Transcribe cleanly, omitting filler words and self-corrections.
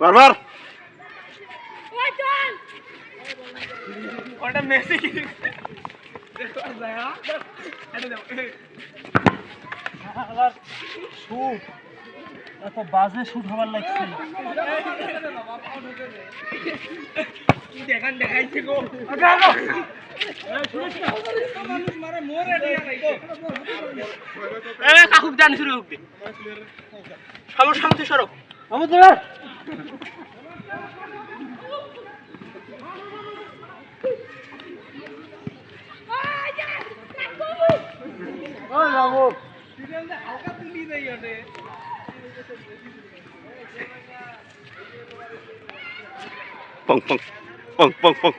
বারবার ওটা Messi shoot এত বাজে শুট হবার লাগছে দেখান দেখাইছে গো কাকুক জানি শুরু হোক সবার সামনে সড়ক হালকা তুলি যাই ওটে pong pong pong pong pong